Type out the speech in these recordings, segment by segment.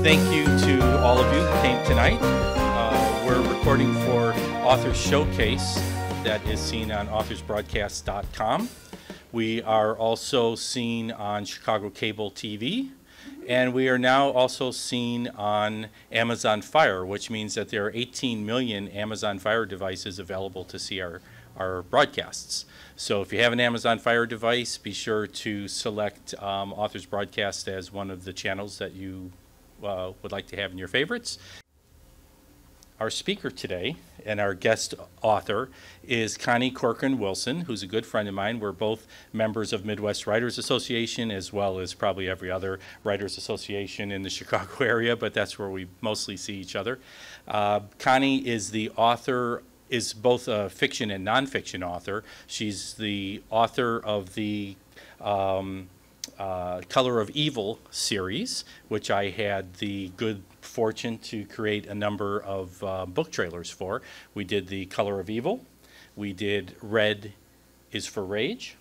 Thank you to all of you who came tonight. We're recording for Authors Showcase that is seen on authorsbroadcast.com. We are also seen on Chicago Cable TV, and we are now also seen on Amazon Fire, which means that there are 18 million Amazon Fire devices available to see our broadcasts. So if you have an Amazon Fire device, be sure to select Authors Broadcast as one of the channels that you would like to have in your favorites. Our speaker today and our guest author is Connie Corcoran Wilson, who's a good friend of mine. We're both members of Midwest Writers Association, as well as probably every other writers association in the Chicago area, but that's where we mostly see each other. Connie is the author, is both a fiction and nonfiction author. She's the author of the Color of Evil series, which I had the good fortune to create a number of book trailers for. We did the Color of Evil, we did Red is for Rage,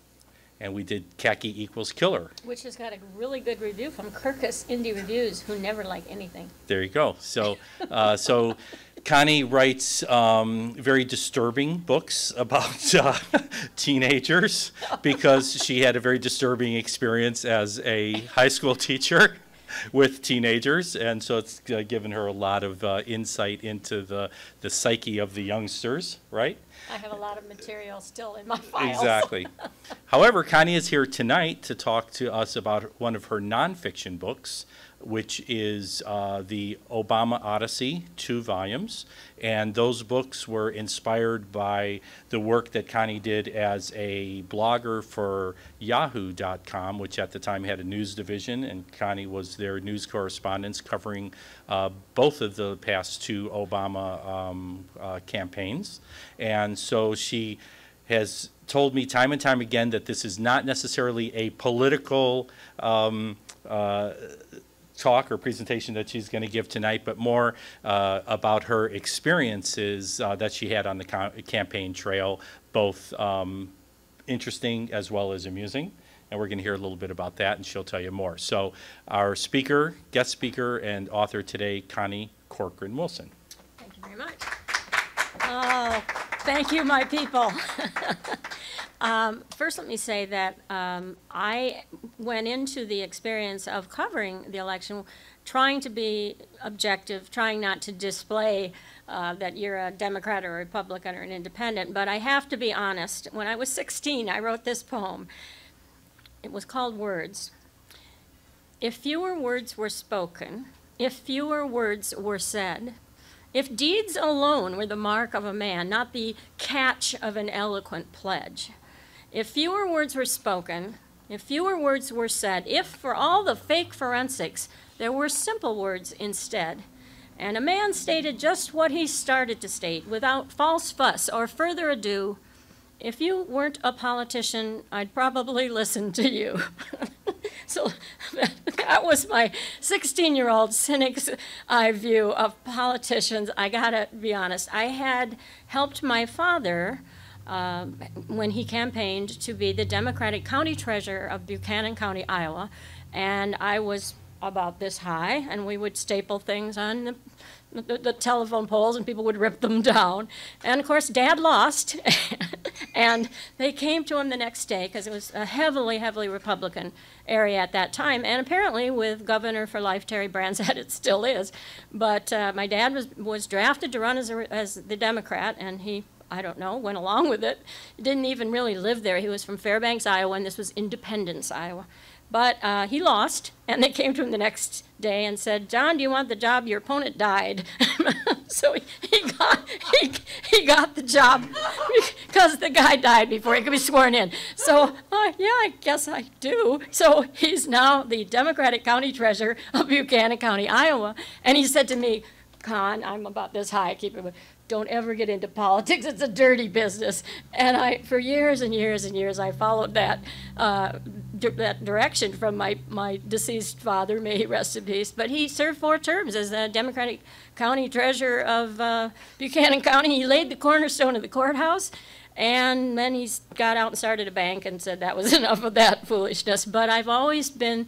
and we did Khaki Equals Killer. Which has got a really good review from Kirkus Indie Reviews, who never like anything. There you go. So, so Connie writes very disturbing books about teenagers because she had a very disturbing experience as a high school teacher with teenagers, and so it's given her a lot of insight into the psyche of the youngsters, right? I have a lot of material still in my files. Exactly. However, Connie is here tonight to talk to us about one of her nonfiction books, which is the Obama Odyssey, 2 volumes. And those books were inspired by the work that Connie did as a blogger for Yahoo.com, which at the time had a news division, and Connie was their news correspondent covering both of the past 2 Obama campaigns. And so she has told me time and time again that this is not necessarily a political talk or presentation that she's going to give tonight, but more about her experiences that she had on the campaign trail, both interesting as well as amusing. And we're going to hear a little bit about that, and she'll tell you more. So our speaker, guest speaker, and author today, Connie Corcoran Wilson. Thank you very much. Oh, thank you, my people. First, let me say that I went into the experience of covering the election trying to be objective, trying not to display that you're a Democrat or a Republican or an independent, but I have to be honest. When I was 16, I wrote this poem. It was called Words. If fewer words were spoken, if fewer words were said, if deeds alone were the mark of a man, not the catch of an eloquent pledge, if fewer words were spoken, if fewer words were said, if for all the fake forensics, there were simple words instead, and a man stated just what he started to state without false fuss or further ado, if you weren't a politician, I'd probably listen to you. So that was my 16-year-old cynic's eye view of politicians. I gotta be honest. I had helped my father when he campaigned to be the Democratic County Treasurer of Buchanan County, Iowa, and I was about this high, and we would staple things on the telephone poles, and people would rip them down. And of course, Dad lost, and they came to him the next day because it was a heavily, heavily Republican area at that time, and apparently with Governor for Life Terry Branstad, it still is. But my dad was drafted to run as the Democrat, and he, I don't know, went along with it. He didn't even really live there. He was from Fairbanks, Iowa, and this was Independence, Iowa. But he lost, and they came to him the next day and said, "John, do you want the job? Your opponent died." So he got the job because the guy died before he could be sworn in. So, yeah, I guess I do. So he's now the Democratic County Treasurer of Buchanan County, Iowa. And he said to me, "Con, I'm about this high, keep it, don't ever get into politics. It's a dirty business." And for years and years and years, I followed that direction from my deceased father, may he rest in peace. But he served 4 terms as the Democratic County Treasurer of Buchanan County. He laid the cornerstone of the courthouse, and then he got out and started a bank and said that was enough of that foolishness. But I've always been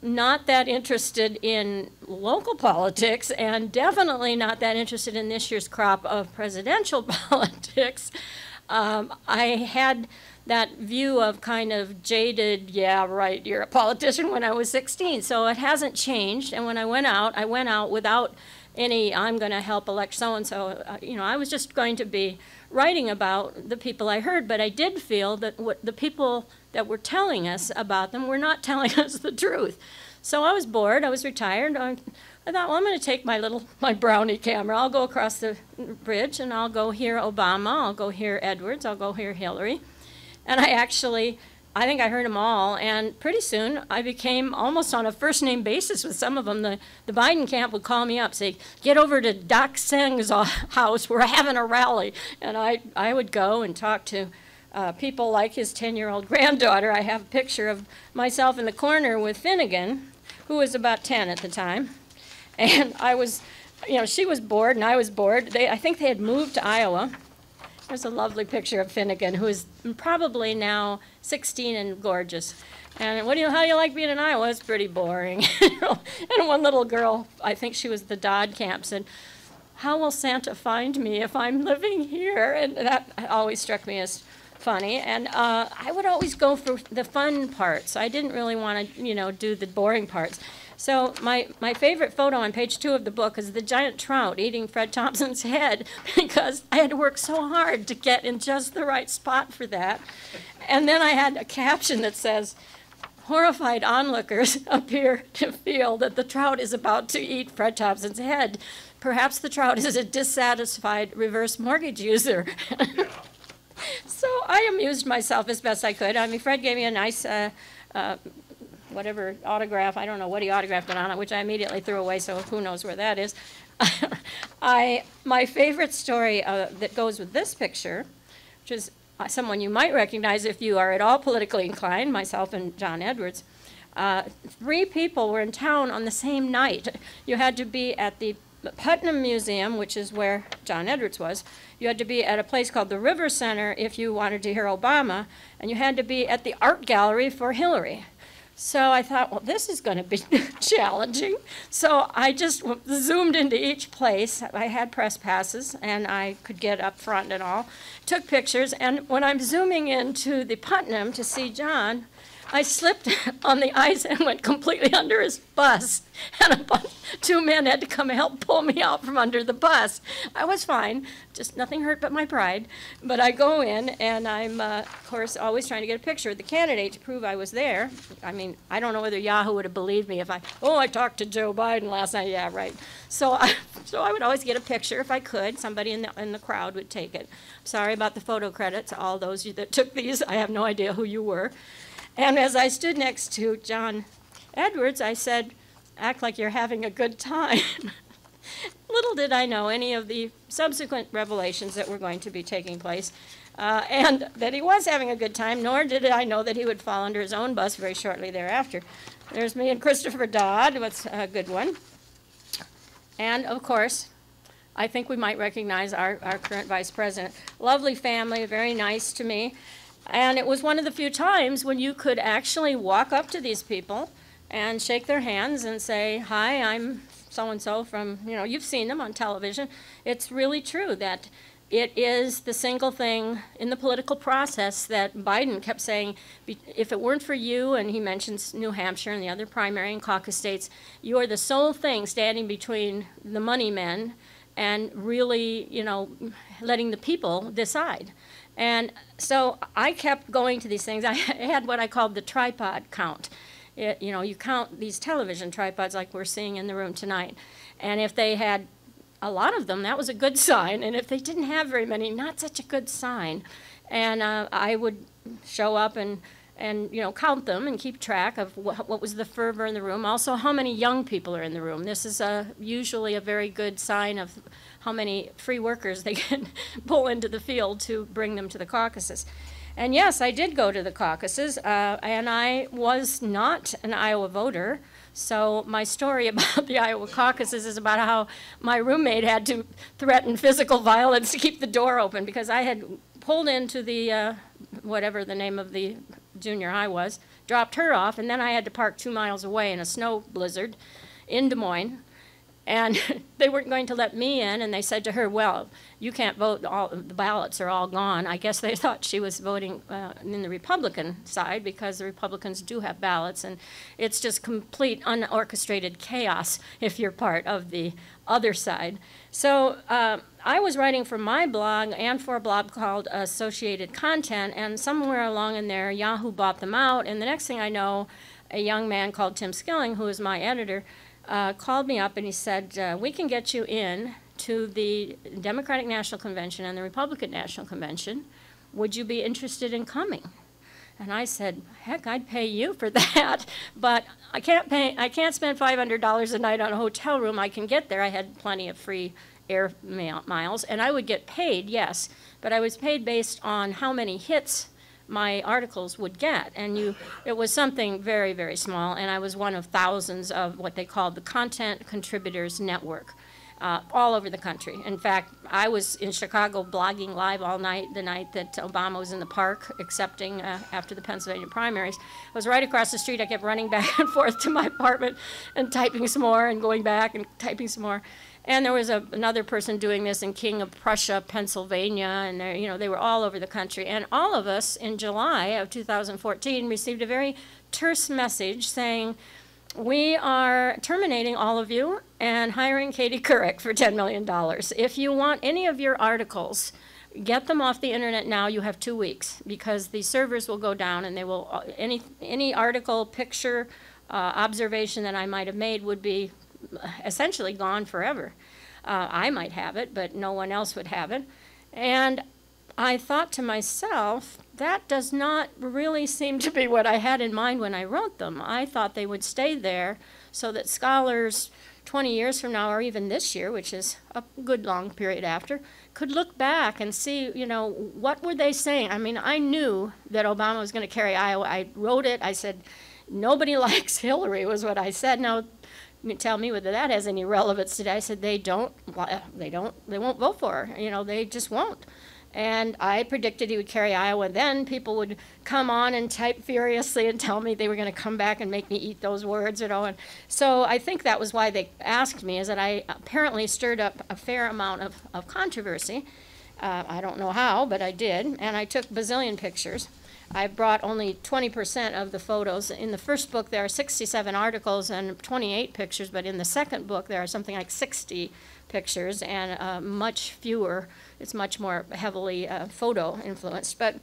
not that interested in local politics and definitely not that interested in this year's crop of presidential politics. I had that view of kind of jaded, yeah, right, you're a politician when I was 16. So it hasn't changed. And when I went out without any, I'm going to help elect so-and-so. You know, I was just going to be writing about the people I heard. But I did feel that the people that were telling us about them were not telling us the truth. So I was bored. I was retired. I thought, well, I'm going to take my brownie camera. I'll go across the bridge, and I'll go hear Obama. I'll go hear Edwards. I'll go hear Hillary. And I think I heard them all, and pretty soon I became almost on a first-name basis with some of them. The Biden camp would call me up, say, get over to Doc Seng's house, we're having a rally. And I would go and talk to people like his 10-year-old granddaughter. I have a picture of myself in the corner with Finnegan, who was about 10 at the time. And I was, you know, she was bored and I was bored. I think they had moved to Iowa. There's a lovely picture of Finnegan, who is probably now 16 and gorgeous. And how do you like being in Iowa? It's pretty boring. And one little girl, I think she was the Todd camp, said, how will Santa find me if I'm living here? And that always struck me as funny. And I would always go for the fun parts. I didn't really want to, do the boring parts. So my favorite photo on page 2 of the book is the giant trout eating Fred Thompson's head, because I had to work so hard to get in just the right spot for that. And then I had a caption that says, horrified onlookers appear to feel that the trout is about to eat Fred Thompson's head. Perhaps the trout is a dissatisfied reverse mortgage user. So I amused myself as best I could. I mean, Fred gave me a nice whatever autograph, I don't know what he autographed it on it, which I immediately threw away, so who knows where that is. My favorite story that goes with this picture, which is someone you might recognize if you are at all politically inclined, myself and John Edwards. 3 people were in town on the same night. You had to be at the Putnam Museum, which is where John Edwards was. You had to be at a place called the River Center if you wanted to hear Obama, and you had to be at the art gallery for Hillary. So I thought, well, this is going to be challenging. So I just zoomed into each place. I had press passes, and I could get up front and all. Took pictures, and when I'm zooming into the Putnam to see John, I slipped on the ice and went completely under his bus. And 2 men had to come help pull me out from under the bus. I was fine, just nothing hurt but my pride. But I go in, and I'm, of course, always trying to get a picture of the candidate to prove I was there. I mean, I don't know whether Yahoo would have believed me if I talked to Joe Biden last night. Yeah, right. So I would always get a picture if I could. Somebody in the crowd would take it. Sorry about the photo credits, all those that took these. I have no idea who you were. And as I stood next to John Edwards, I said, act like you're having a good time. Little did I know any of the subsequent revelations that were going to be taking place, and that he was having a good time, nor did I know that he would fall under his own bus very shortly thereafter. There's me and Christopher Dodd, what's a good one. And, of course, I think we might recognize our current vice president. Lovely family, very nice to me. And it was one of the few times when you could actually walk up to these people and shake their hands and say, hi, I'm so-and-so from, you've seen them on television. It's really true that it is the single thing in the political process that Biden kept saying, if it weren't for you, and he mentions New Hampshire and the other primary and caucus states, you are the sole thing standing between the money men and really, letting the people decide. And so I kept going to these things. I had what I called the tripod count. You count these television tripods like we're seeing in the room tonight. And if they had a lot of them, that was a good sign. And if they didn't have very many, not such a good sign. And I would show up and count them and keep track of what was the fervor in the room. Also, how many young people are in the room. This is usually a very good sign of how many free workers they can pull into the field to bring them to the caucuses. And yes, I did go to the caucuses, and I was not an Iowa voter. So my story about the Iowa caucuses is about how my roommate had to threaten physical violence to keep the door open, because I had pulled into the, whatever the name of the junior high was, dropped her off, and then I had to park 2 miles away in a snow blizzard in Des Moines. And they weren't going to let me in, and they said to her, well, you can't vote, all the ballots are all gone. I guess they thought she was voting in the Republican side, because the Republicans do have ballots, and it's just complete unorchestrated chaos if you're part of the other side. So I was writing for my blog and for a blog called Associated Content, and somewhere along in there, Yahoo bought them out, and the next thing I know, a young man called Tim Skilling, who is my editor, called me up and he said, we can get you in to the Democratic National Convention and the Republican National Convention. Would you be interested in coming? And I said, heck, I'd pay you for that, but I can't spend $500 a night on a hotel room. I can get there. I had plenty of free air miles, and I would get paid, yes, but I was paid based on how many hits my articles would get, and it was something very, very small, and I was one of thousands of what they called the Content Contributors Network, all over the country. In fact, I was in Chicago blogging live all night, the night that Obama was in the park accepting after the Pennsylvania primaries. I was right across the street. I kept running back and forth to my apartment and typing some more and going back and typing some more. And there was another person doing this in King of Prussia, Pennsylvania, and they were all over the country. And all of us in July of 2014 received a very terse message saying, we are terminating all of you and hiring Katie Couric for $10 million. If you want any of your articles, get them off the internet now. You have 2 weeks, because the servers will go down, and they will any article, picture, observation that I might have made would be essentially gone forever. I might have it, but no one else would have it. And I thought to myself, that does not really seem to be what I had in mind when I wrote them. I thought they would stay there so that scholars 20 years from now, or even this year, which is a good long period after, could look back and see, what were they saying? I mean, I knew that Obama was going to carry Iowa. I wrote it. I said, nobody likes Hillary, was what I said. Now, tell me whether that has any relevance today. I said, they won't vote for her. They just won't. And I predicted he would carry Iowa. Then people would come on and type furiously and tell me they were going to come back and make me eat those words, And so I think that was why they asked me, is that I apparently stirred up a fair amount of controversy. I don't know how, but I did. And I took bazillion pictures. I brought only 20% of the photos. In the first book, there are 67 articles and 28 pictures, but in the second book, there are something like 60 pictures and much fewer. It's much more heavily photo influenced. But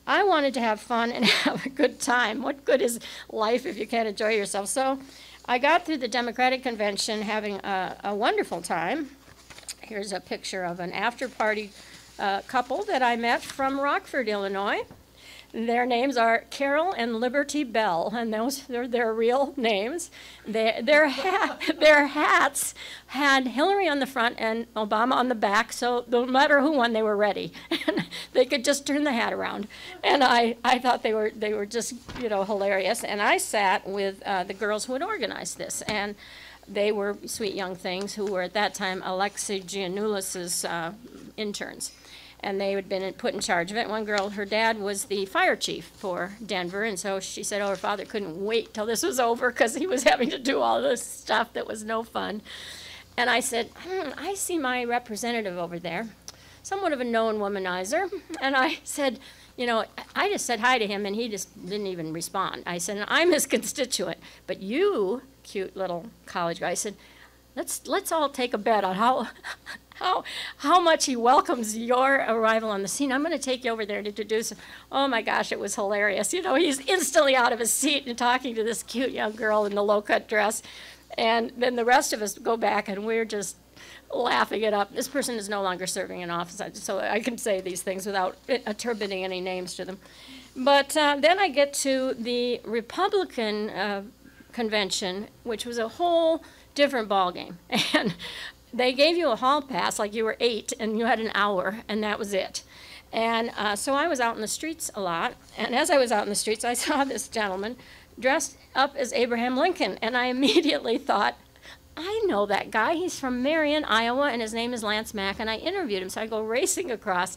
I wanted to have fun and have a good time. What good is life if you can't enjoy yourself? So I got through the Democratic Convention having a wonderful time. Here's a picture of an after-party couple that I met from Rockford, Illinois. Their names are Carol and Liberty Bell, and those are their real names. Their hats had Hillary on the front and Obama on the back, so no matter who won, they were ready. And they could just turn the hat around. And I thought they were just hilarious. And I sat with the girls who had organized this, and they were sweet young things who were at that time Alexei Giannoulis's interns. And they had been put in charge of it. One girl, her dad was the fire chief for Denver, and so she said, her father couldn't wait till this was over because he was having to do all this stuff that was no fun. And I said, I see my representative over there, somewhat of a known womanizer. And I said, I just said hi to him, and he just didn't even respond. I said, I'm his constituent, but you, cute little college guy, I said, let's all take a bet on how much he welcomes your arrival on the scene. I'm going to take you over there and introduce him. Oh my gosh, it was hilarious. He's instantly out of his seat and talking to this cute young girl in the low-cut dress. And then the rest of us go back and we're just laughing it up. This person is no longer serving in office, so I can say these things without attributing any names to them. But then I get to the Republican convention, which was a whole different ballgame. And they gave you a hall pass like you were 8 and you had an hour, and that was it. And so I was out in the streets a lot, and as I was out in the streets, I saw this gentleman dressed up as Abraham Lincoln, and I immediately thought, I know that guy. He's from Marion, Iowa, and his name is Lance Mack, and I interviewed him. So I go racing across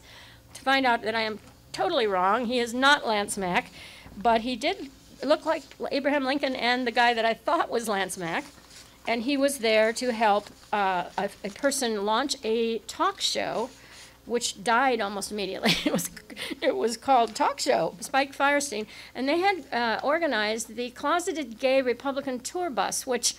to find out that I am totally wrong. He is not Lance Mack. but he did look like Abraham Lincoln and the guy that I thought was Lance Mack. And he was there to help a person launch a talk show, which died almost immediately. It was called Talk Show, Spike Firestein. And they had organized the Closeted Gay Republican Tour Bus, which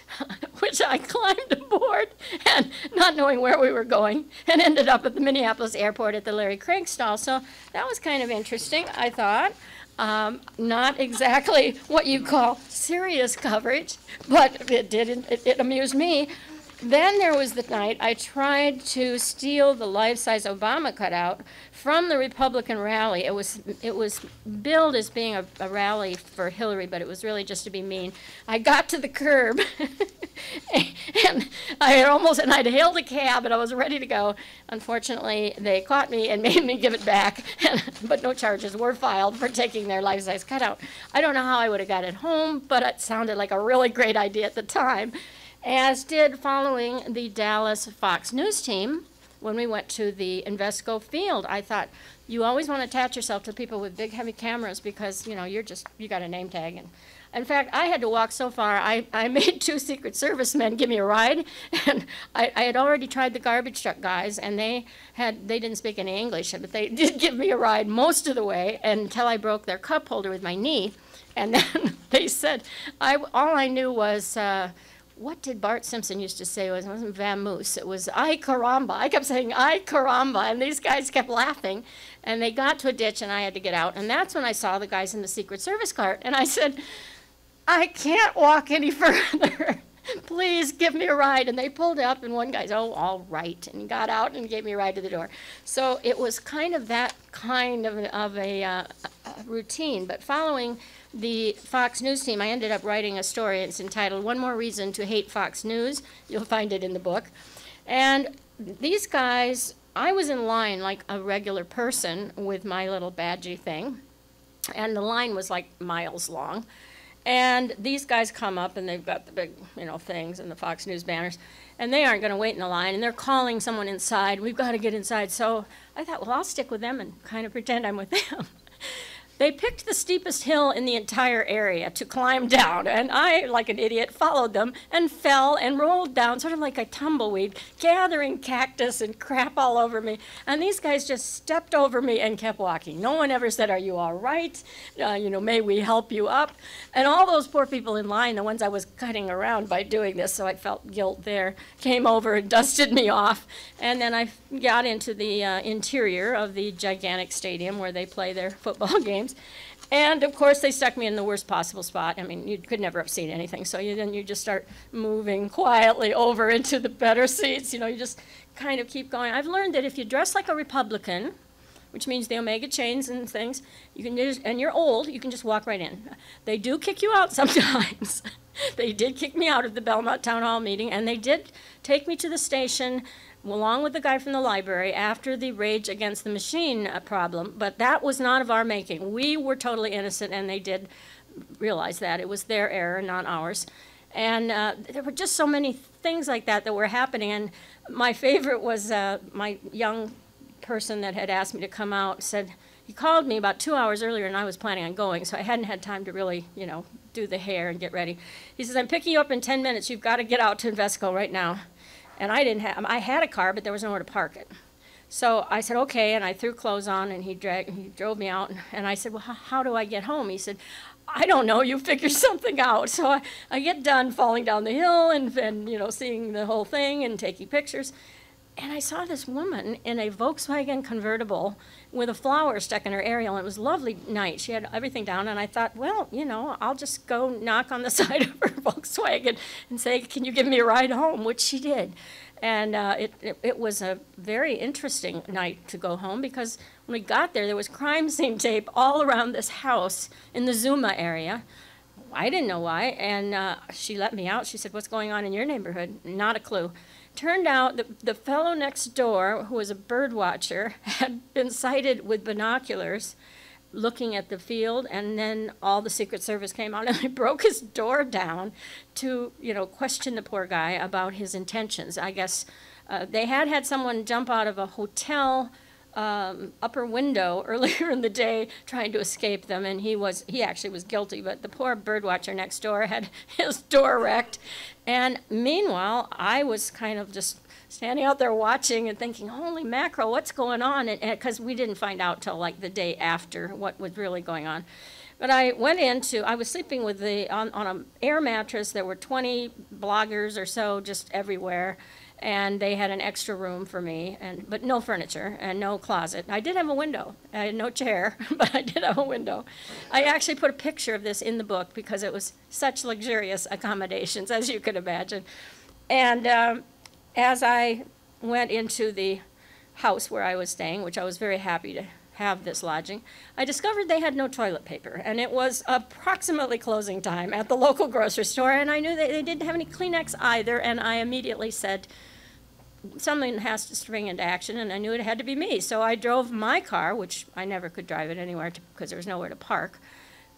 I climbed aboard, and not knowing where we were going, and ended up at the Minneapolis airport at the Larry Craig stall. So that was kind of interesting, I thought. Not exactly what you call serious coverage, but it amused me. Then there was the night I tried to steal the life-size Obama cutout from the Republican rally. It was billed as being a rally for Hillary, but it was really just to be mean. I got to the curb, and I'd hailed a cab, and I was ready to go. Unfortunately, they caught me and made me give it back, but no charges were filed for taking their life-size cutout. I don't know how I would have got it home, but it sounded like a really great idea at the time. As did following the Dallas Fox News team when we went to the Invesco field. I thought, you always want to attach yourself to people with big, heavy cameras because, you know, you got a name tag. And in fact, I had to walk so far, I made 2 Secret Service men give me a ride. And I had already tried the garbage truck guys, and they didn't speak any English, but they did give me a ride most of the way until I broke their cup holder with my knee. And then they said, all I knew was, what did Bart Simpson used to say? It wasn't vamoose. It was ay caramba. I kept saying ay caramba, and these guys kept laughing. And they got to a ditch, and I had to get out. And that's when I saw the guys in the Secret Service cart. And I said, I can't walk any further. Please give me a ride. And they pulled up, and one guy's, oh, all right, and got out and gave me a ride to the door. So it was kind of that kind of a routine. But following the Fox News team, I ended up writing a story. It's entitled One More Reason to Hate Fox News. You'll find it in the book. And these guys, I was in line like a regular person with my little badgy thing. And the line was like miles long. And these guys come up, and they've got the big, things and the Fox News banners. And they aren't going to wait in the line. And they're calling someone inside. We've got to get inside. So I thought, well, I'll stick with them and kind of pretend I'm with them. They picked the steepest hill in the entire area to climb down, and I, like an idiot, followed them and fell and rolled down, sort of like a tumbleweed, gathering cactus and crap all over me. And these guys just stepped over me and kept walking. No one ever said, are you all right? May we help you up? And all those poor people in line, the ones I was cutting around by doing this, so I felt guilt there, came over and dusted me off. And then I got into the interior of the gigantic stadium where they play their football games. And of course, they stuck me in the worst possible spot. I mean, you could never have seen anything. So then you just start moving quietly over into the better seats. You just kind of keep going. I've learned that if you dress like a Republican, which means the Omega chains and things, and you're old, you can just walk right in. They do kick you out sometimes. They did kick me out of the Belmont Town Hall meeting, and they did take me to the station along with the guy from the library after the Rage Against the Machine problem, but that was not of our making. We were totally innocent, and they did realize that. It was their error, not ours. And there were just so many things like that were happening, and my favorite was my young person that had asked me to come out said, he called me about 2 hours earlier, and I was planning on going, so I hadn't had time to really, do the hair and get ready. He says, I'm picking you up in 10 minutes. You've got to get out to Invesco right now. And I had a car, but there was nowhere to park it. So I said, okay, and I threw clothes on, and he drove me out. And I said, well, how do I get home? He said, I don't know, you figure something out. So I get done falling down the hill and seeing the whole thing and taking pictures. And I saw this woman in a Volkswagen convertible with a flower stuck in her aerial, and it was a lovely night. She had everything down, and I thought, well, I'll just go knock on the side of her Volkswagen and say, can you give me a ride home, which she did. And it was a very interesting night to go home, because when we got there was crime scene tape all around this house in the Zuma area. I didn't know why, and she let me out. She said, what's going on in your neighborhood? Not a clue. Turned out that the fellow next door, who was a bird watcher, had been sighted with binoculars looking at the field, and then all the Secret Service came out, and they broke his door down to, question the poor guy about his intentions. I guess they had someone jump out of a hotel upper window earlier in the day trying to escape them, and he actually was guilty, but the poor birdwatcher next door had his door wrecked. And meanwhile, I was kind of just standing out there watching and thinking, holy mackerel, what's going on? And because we didn't find out till like the day after what was really going on. But I was sleeping with on an air mattress. There were 20 bloggers or so just everywhere. And they had an extra room for me, but no furniture and no closet. I did have a window. I had no chair, but I did have a window. I actually put a picture of this in the book because it was such luxurious accommodations, as you could imagine. And as I went into the house where I was staying, which I was very happy to have this lodging, I discovered they had no toilet paper, and it was approximately closing time at the local grocery store, and I knew they didn't have any Kleenex either, and I immediately said, something has to spring into action, and I knew it had to be me. So I drove my car, which I never could drive it anywhere because there was nowhere to park,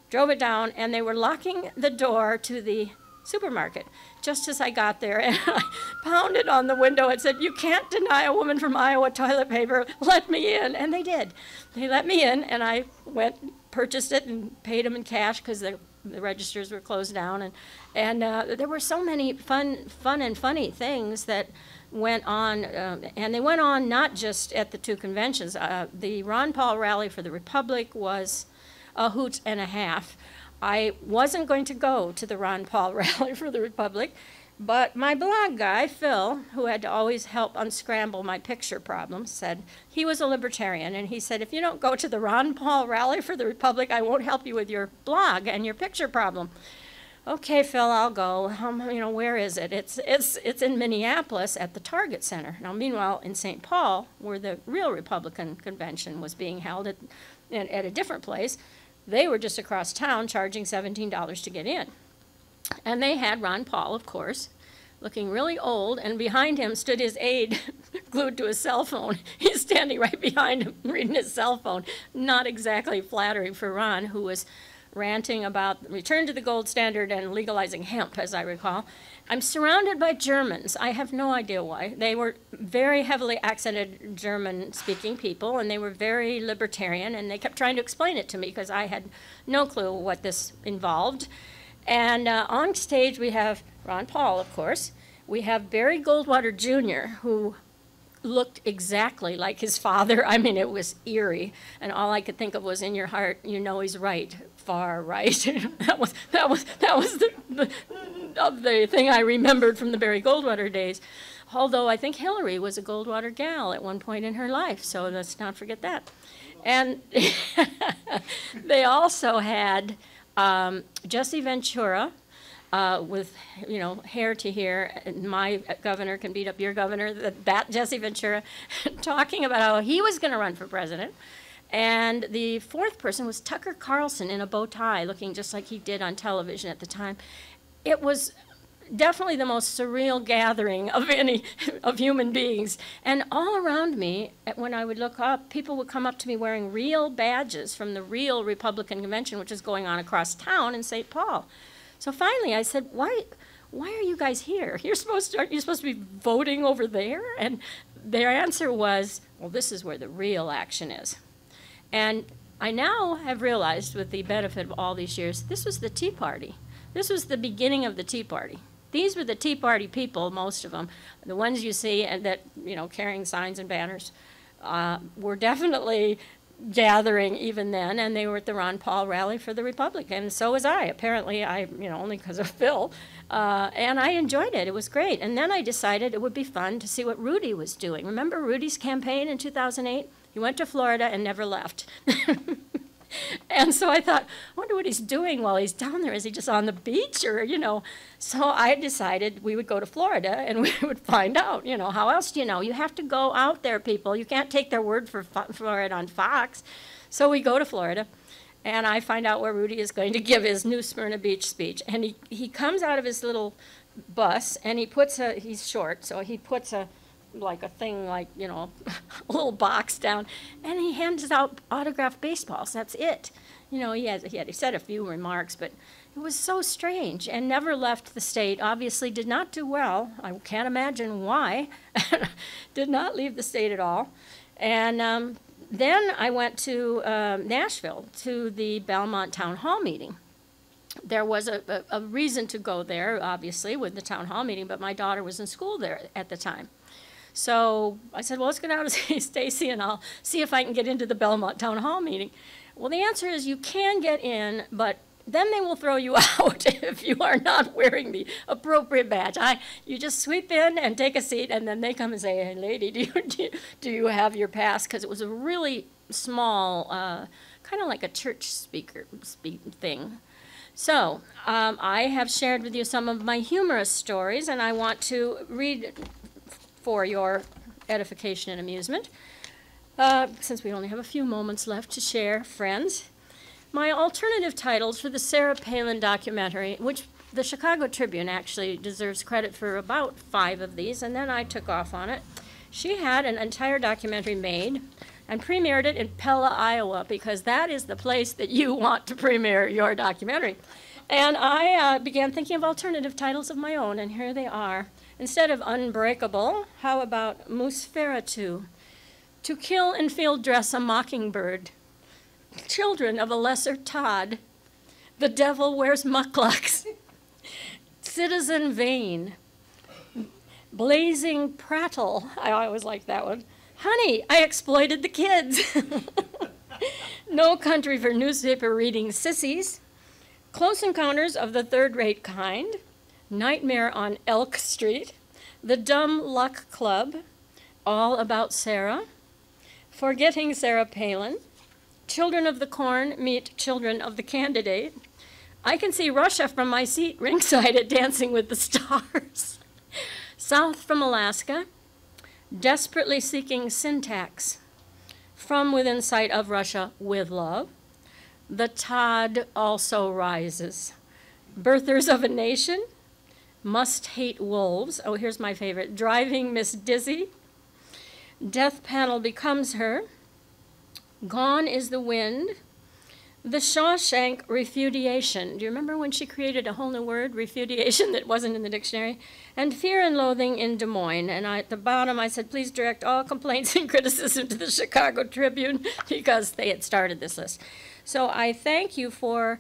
drove it down, and they were locking the door to the supermarket just as I got there, and I pounded on the window and said, you can't deny a woman from Iowa toilet paper, let me in. And they did. They let me in, and I went, purchased it, and paid them in cash because the registers were closed down. And there were so many fun and funny things that went on, and they went on not just at the two conventions. The Ron Paul Rally for the Republic was a hoot and a half. I wasn't going to go to the Ron Paul Rally for the Republic, but my blog guy, Phil, who had to always help unscramble my picture problems, said he was a libertarian, and he said, if you don't go to the Ron Paul Rally for the Republic, I won't help you with your blog and your picture problem. Okay, Phil, I'll go. Where is it? It's in Minneapolis at the Target Center. Now, meanwhile, in St. Paul, where the real Republican convention was being held at a different place, they were just across town charging $17 to get in. And they had Ron Paul, of course, looking really old, and behind him stood his aide glued to his cell phone. He's standing right behind him reading his cell phone. Not exactly flattering for Ron, who was ranting about return to the gold standard and legalizing hemp, as I recall. I'm surrounded by Germans. I have no idea why. They were very heavily accented German-speaking people, and they were very libertarian, and they kept trying to explain it to me because I had no clue what this involved. And on stage we have Ron Paul, of course. We have Barry Goldwater Jr., who looked exactly like his father. I mean, it was eerie, and all I could think of was, in your heart, you know he's right, far right. that was the thing I remembered from the Barry Goldwater days. Although I think Hillary was a Goldwater gal at one point in her life, so let's not forget that. And they also had Jesse Ventura, with, hair to here, and my governor can beat up your governor, that Jesse Ventura, talking about how he was going to run for president. And the fourth person was Tucker Carlson in a bow tie, looking just like he did on television at the time. It was definitely the most surreal gathering of human beings. And all around me, when I would look up, people would come up to me wearing real badges from the real Republican convention, which is going on across town in St. Paul. So finally I said, why are you guys here? Aren't you supposed to be voting over there? And their answer was, well, this is where the real action is. And I now have realized, with the benefit of all these years, this was the Tea Party. This was the beginning of the Tea Party. These were the Tea Party people, most of them. The ones you see and that, carrying signs and banners, were definitely gathering even then, and they were at the Ron Paul Rally for the Republic, and so was I. Apparently, only because of Phil, and I enjoyed it. It was great. And then I decided it would be fun to see what Rudy was doing. Remember Rudy's campaign in 2008? He went to Florida and never left. And so I thought, I wonder what he's doing while he's down there. Is he just on the beach or, So I decided we would go to Florida and we would find out, how else do you know? You have to go out there, people. You can't take their word for it on Fox. So we go to Florida, and I find out where Rudy is going to give his New Smyrna Beach speech. And he comes out of his little bus, and he's short, so he puts a thing a little box down, and he hands out autographed baseballs. That's it. He said a few remarks, but it was so strange, and never left the state. Obviously did not do well. I can't imagine why. Did not leave the state at all. And Then I went to Nashville to the Belmont Town Hall meeting. There was a reason to go there, obviously, with the town hall meeting, but my daughter was in school there at the time. So I said, well, let's go down and see Stacy, and I'll see if I can get into the Belmont Town Hall meeting. Well, the answer is you can get in, but then they will throw you out if you are not wearing the appropriate badge. You just sweep in and take a seat, and then they come and say, hey, lady, do you have your pass? Because it was a really small, kind of like a church speaker thing. So I have shared with you some of my humorous stories, and I want to read for your edification and amusement, since we only have a few moments left to share, friends. My alternative titles for the Sarah Palin documentary, which the Chicago Tribune actually deserves credit for about 5 of these, and then I took off on it. She had an entire documentary made and premiered it in Pella, Iowa, because that is the place that you want to premiere your documentary. And I began thinking of alternative titles of my own, and here they are. Instead of Unbreakable, how about Mooseferatu? To Kill and Field Dress a Mockingbird. Children of a Lesser Todd. The Devil Wears Mucklucks. Citizen Vane. Blazing Prattle. I always liked that one. Honey, I Exploited the Kids. No Country for Newspaper Reading Sissies. Close Encounters of the Third-Rate Kind. Nightmare on Elk Street. The Dumb Luck Club. All About Sarah. Forgetting Sarah Palin. Children of the Corn Meet Children of the Candidate. I Can See Russia from My Seat Ringside at Dancing with the Stars. South from Alaska. Desperately Seeking Syntax. From Within Sight of Russia with Love. The Todd Also Rises. Birthers of a Nation. Must Hate Wolves. Oh, here's my favorite. Driving Miss Dizzy. Death Panel Becomes Her. Gone is the Wind. The Shawshank Refudiation. Do you remember when she created a whole new word, refudiation, that wasn't in the dictionary? And Fear and Loathing in Des Moines. And at the bottom I said, please direct all complaints and criticism to the Chicago Tribune, because they had started this list. So I thank you for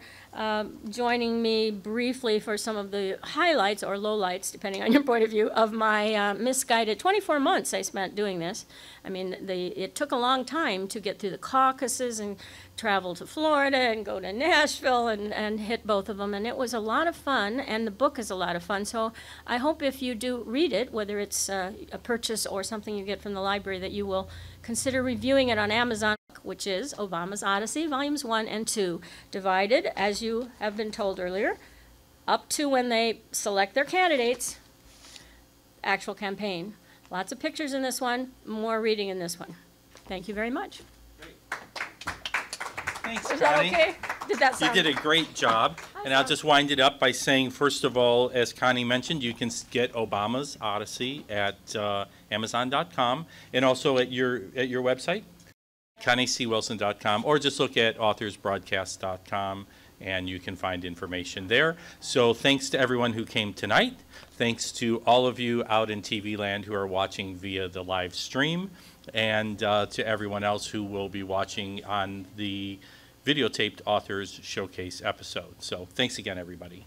joining me briefly for some of the highlights or lowlights, depending on your point of view, of my misguided 24 months I spent doing this. I mean, it took a long time to get through the caucuses and travel to Florida and go to Nashville and hit both of them. And it was a lot of fun, and the book is a lot of fun. So I hope if you do read it, whether it's a purchase or something you get from the library, that you will consider reviewing it on Amazon, which is Obama's Odyssey, Volumes 1 and 2, divided, as you have been told earlier, up to when they select their candidates, actual campaign. Lots of pictures in this one, more reading in this one. Thank you very much. Great. Thanks, Was Connie. that okay? Did that sound? You did a great job. And I'll just wind it up by saying, first of all, as Connie mentioned, you can get Obama's Odyssey at Amazon.com and also at your website, ConnieCWilson.com, or just look at authorsbroadcast.com and you can find information there. So thanks to everyone who came tonight. Thanks to all of you out in TV land who are watching via the live stream, and to everyone else who will be watching on the videotaped Authors Showcase episode. So thanks again, everybody.